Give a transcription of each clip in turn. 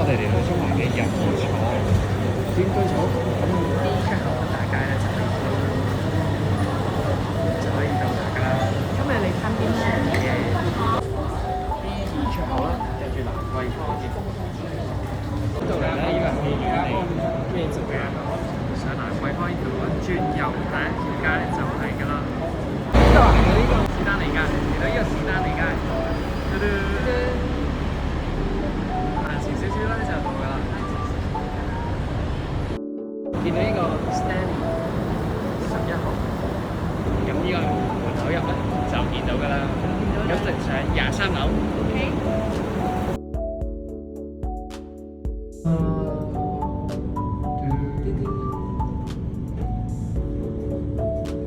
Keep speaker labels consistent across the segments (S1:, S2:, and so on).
S1: 我哋嚟到中環嘅任坐端居酒屋，咁出口大街咧就可以到達㗎啦。
S2: 今日你參邊咧？
S1: 啲出口啦，跟住蘭桂坊嘅呢度嚟咧，依個係戲院嚟，跟住就嘅上蘭桂坊呢條轉右第一條街就係㗎啦。呢度行到呢個士丹利街，嚟到呢個士丹利街，行前少少咧就到㗎啦。見到呢個 Stanley 11號，咁呢個門口入咧就見到㗎啦。咁直上23樓。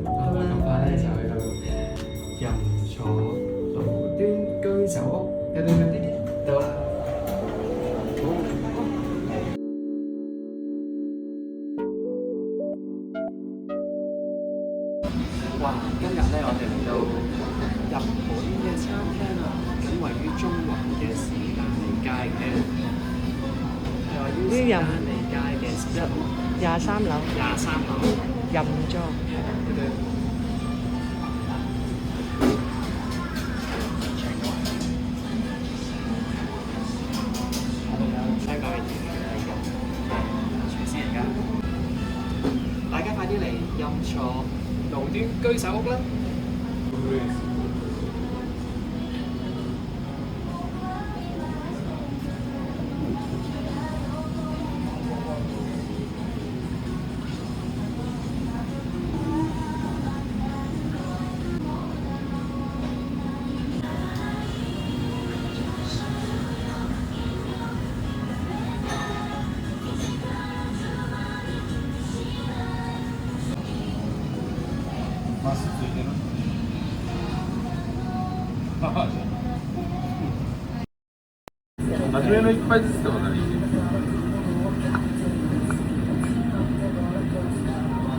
S1: 咁快咧就去到任坐路端居酒屋，到啦。哇！今日咧我哋嚟到日本嘅餐廳啊，咁位於中環嘅士丹利街嘅，係位於士丹利街嘅
S2: 23樓。
S1: 23樓
S2: 任座。
S1: 香港嘅廚師嚟㗎，大家快啲嚟任坐路端居酒屋啦！
S3: マスついてる。初めの一杯ずつってことね。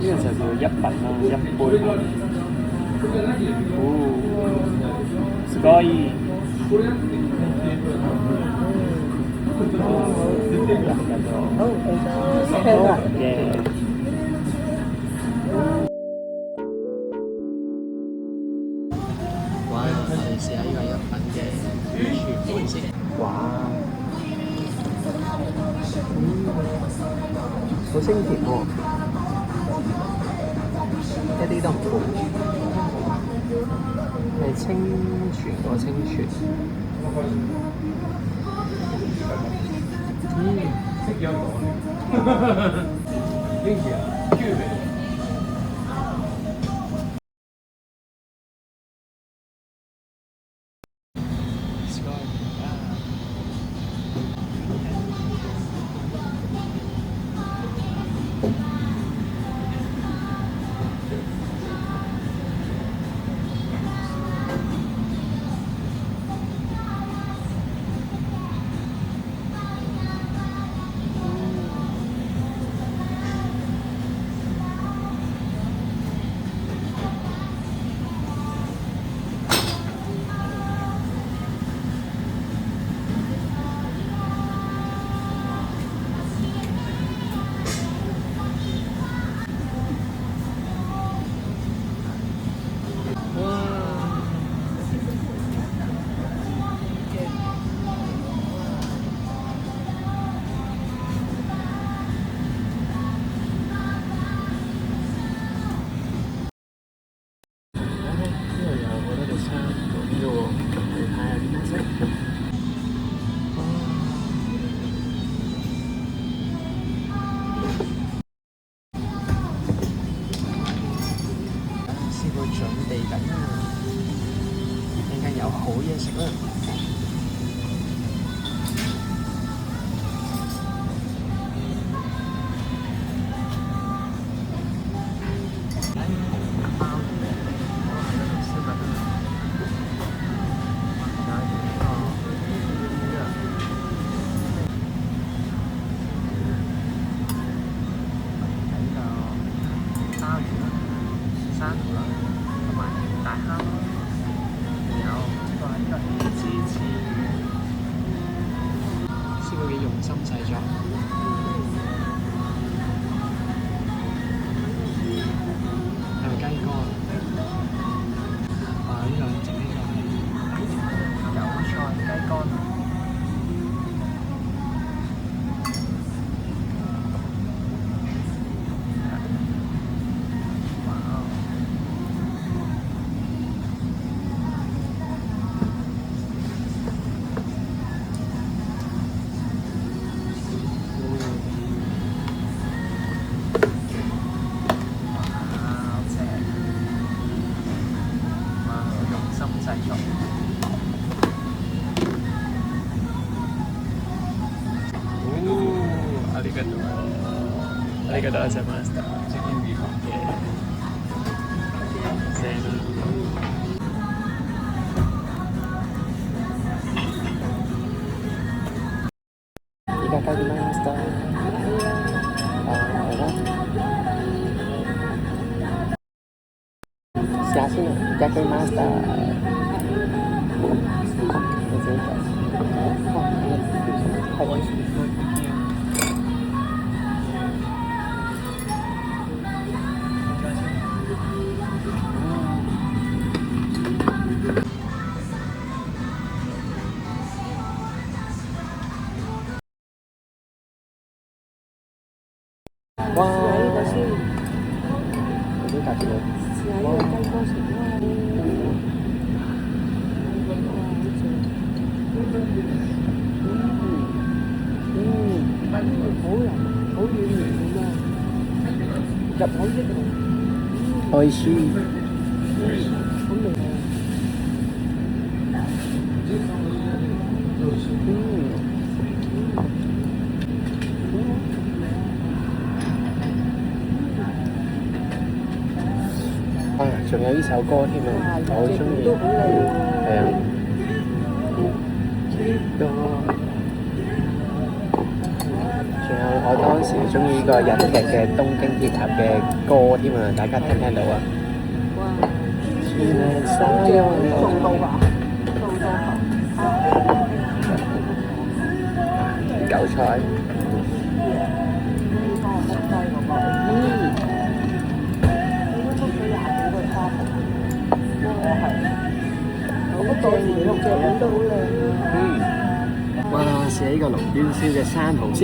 S1: 呢個就叫一品啦，一杯。すごい。
S2: 好啊。
S1: 哇！我哋試下呢個一品嘅全盤先。哇！好清甜喎，一啲都唔苦，係清泉個清泉。元気や。キューベ。咗。係咪雞乾？啊！呢個整呢個係油菜雞乾。ありがとうございました。チキンビーフ。いただきました。下次呢？いただきました。哇！試下呢個先，有啲特別。試下呢個雞乾食啦。好軟好軟咁啊！入口即係。おいしい。好味啊！啊，仲有呢首歌添啊，我好中意。都好靚喎。係啊。仲有我當時中意呢個日劇嘅《東京鐵塔》嘅歌添啊，大家聽唔聽到啊？哇！韭菜。哇！試下呢個龍端燒嘅生蠔先。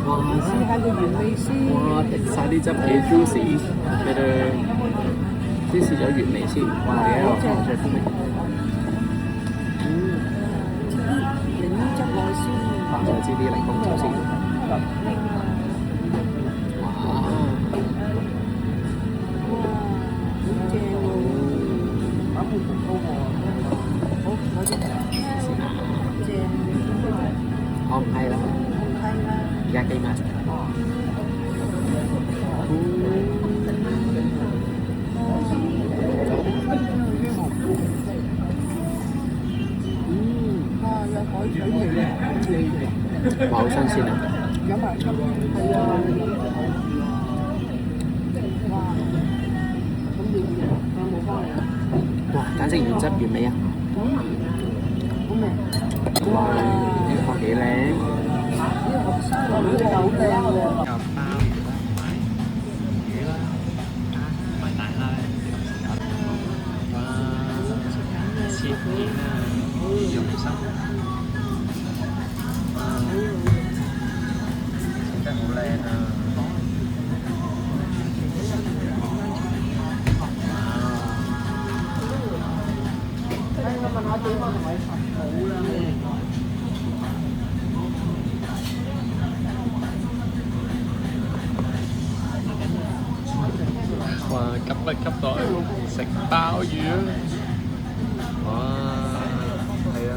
S1: 哇！試下個原味先。哇！滴晒啲汁幾 juicy，喺度先試咗原味先。哇！而家個糖水風味。檸汁內先。再知啲檸檬汁先。好係啦，いただきます。有海水味，哇！好新鮮啊！有埋係啊！哇！咁你有冇翻嚟啊？哇！簡直原汁原味啊！好味！哇！呢個幾靚。呢個生蠔呢個好靚喎。有鮑魚啦，魚啦，同埋大蝦。哇！切片啊，用心。切得好靚啊！我問下對方同你好啦。哇！急不及待食鮑魚啊！哇！係啊！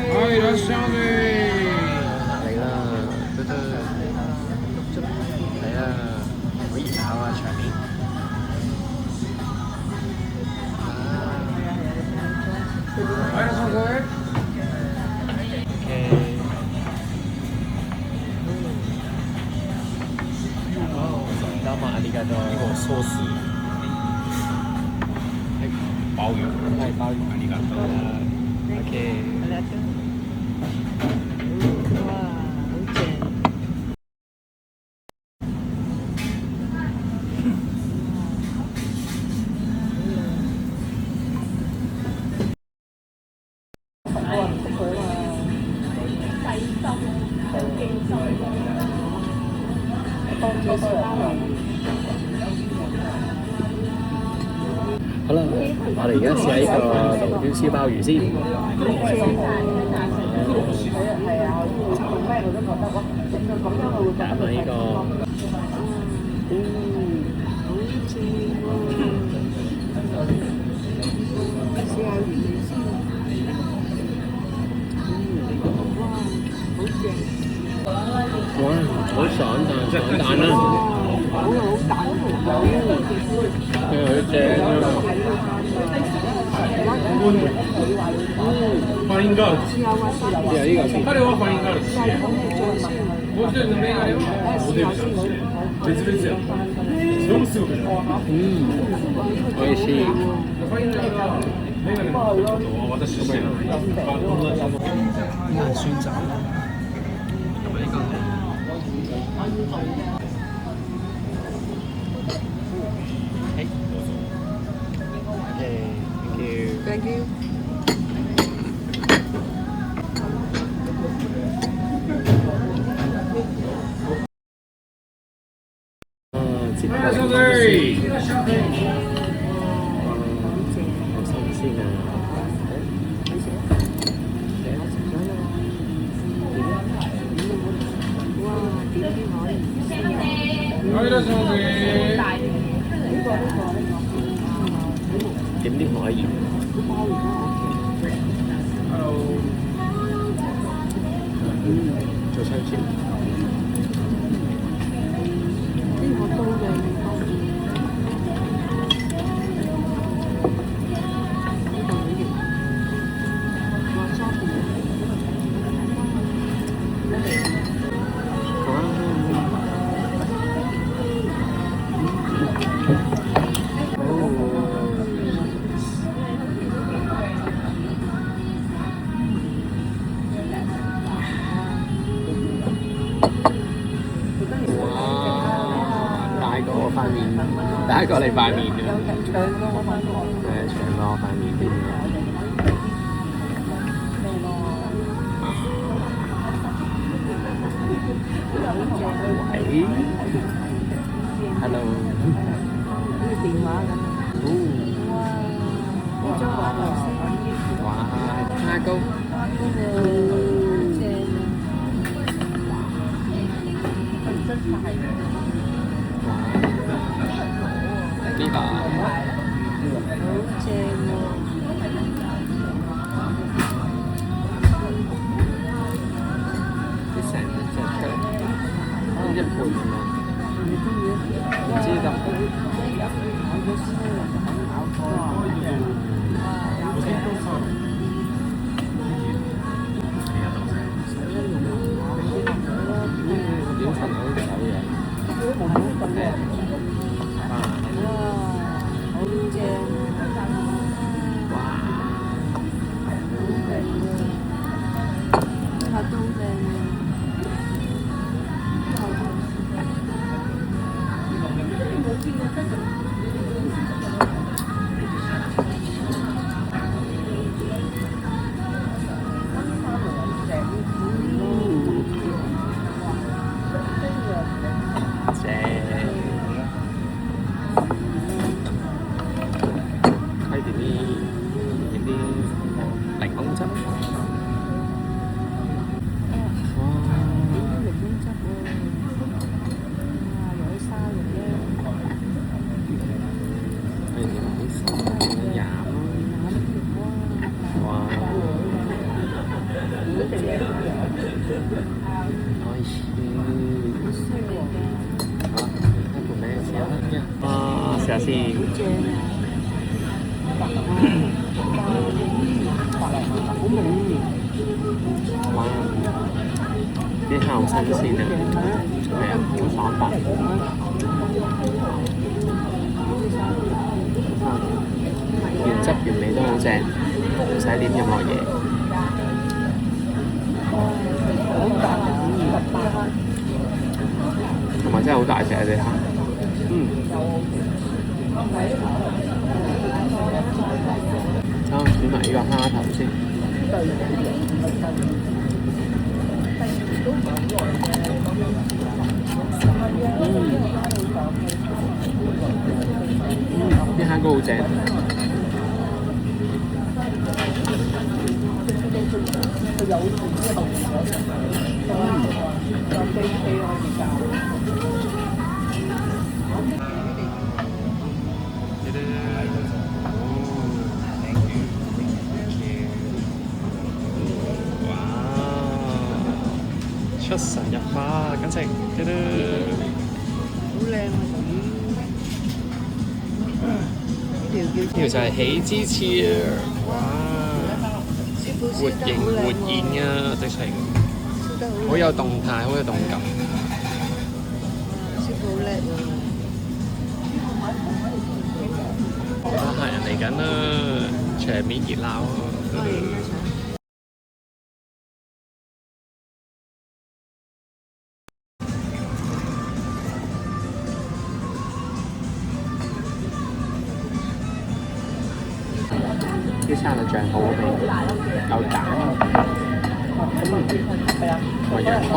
S1: はいいらっしゃい。嚟啦，嘟嘟。係啊，好熱鬧啊場面。はいいらっしゃい。係鮑魚。
S3: ありがとう。
S1: OK。
S2: 係啦，哇，好正！
S1: 好啦，我哋而家試下呢個爐端燒鮑魚先。揀下呢個。哇，好爽但爽蛋啦！佢好正啊！
S3: ファインガール。
S1: 試下呢個先。
S3: 彼はファインガールです。もう一人のメガネはモデルさんです。別々や。それもすごくない。
S1: おいしい。
S3: ファインガールはメガネのことを私知らない。
S1: 難選擇。同埋呢個。
S2: Thank you。
S1: 接過嚟
S3: 相對。
S1: 好新鮮啊！
S3: はい、いらっしゃいませ。
S1: 點啲可以？做餐先。大過你塊面啊！係長過我塊面添。喂 ，hello。
S2: 電話咁。
S1: 哇！拉高。呢個
S2: 好正喎！
S1: 啲成隻出嚟，一半咁樣，唔知咁。點份好手嘢？試下先。哇！啲蝦好新鮮啊，係啊，好爽白。原汁原味都好正，唔使點任何嘢。同埋真係好大隻啊！啲蝦，等我煮埋呢個蝦頭先。啲蝦膏好正。出神入化，簡直
S2: 好靚啊！
S1: 呢條就係喜之翅，哇！活形活現啊，直情好有動態，好有動感。
S2: 師傅好叻喎！
S1: 好多客人嚟緊啦，場面熱鬧啊！啲沙律醬好好味，有蛋，同埋洋葱。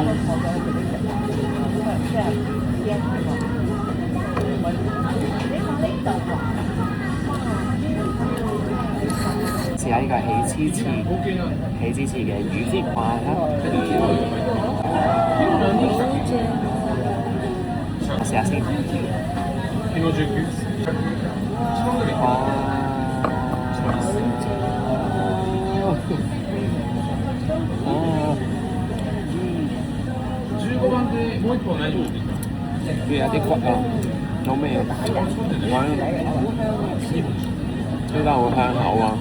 S1: 試下呢個喜之翅嘅魚之怪啦，我試下先。佢有啲骨啊，好味啊！呢個好香口啊！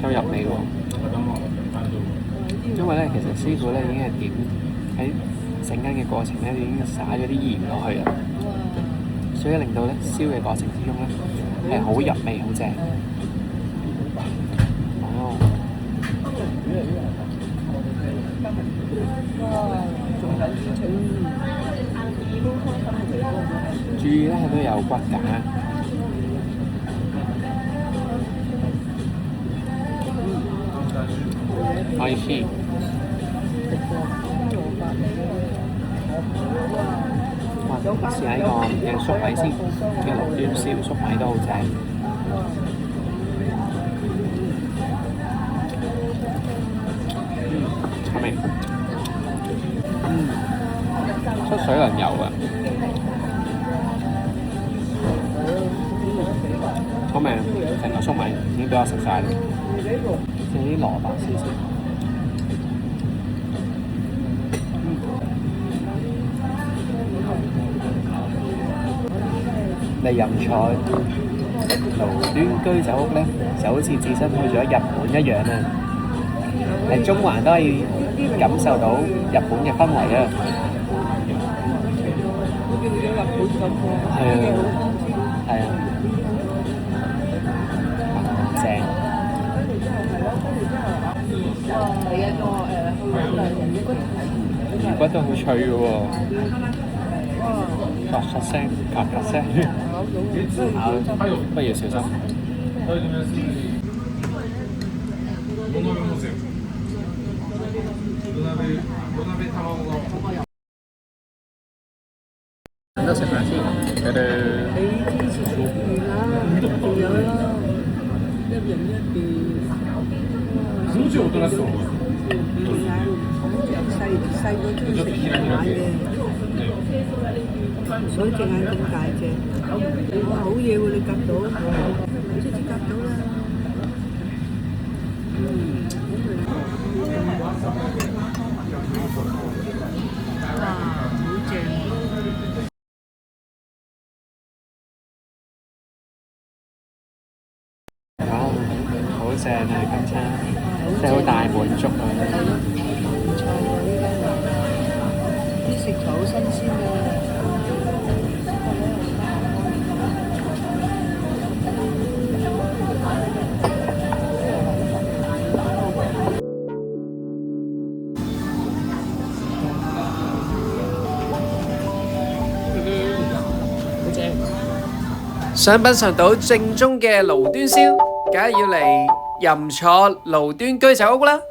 S1: 夠入味喎！因為咧，其實師傅咧已經係點喺整緊嘅過程咧，已經灑咗啲鹽落去啦，所以令到咧燒嘅過程之中咧係好入味，好正。注意咧，佢都有骨架。可以試。試下呢個嘅粟米先，嘅綠端燒粟米都好正。係咪？出水輪油啊！好味啊！成個粟米已經俾我食晒啦，剩啲蘿蔔少少。嚟飲菜爐端居酒屋咧，就好似置身去咗日本一樣啊！嚟中環都可以感受到日本嘅氛圍啊！係啊，係啊，正。魚骨都好脆嘅喎，咔咔聲，咔咔聲，不要小心。咁就食飯先，佢哋。
S2: 喜之翅魚啦，仲有啦，一人一邊。細個中意食魚蛋嘅，所以隻眼咁大隻。哇，好嘢喎！你夾到，即係夾到啦。哇，好正！
S1: 好正啊！今餐真係好大滿足啊！
S2: 食就好新鮮啊！
S4: 想品嚐到正宗嘅爐端燒，梗係要嚟任坐爐端居酒屋啦！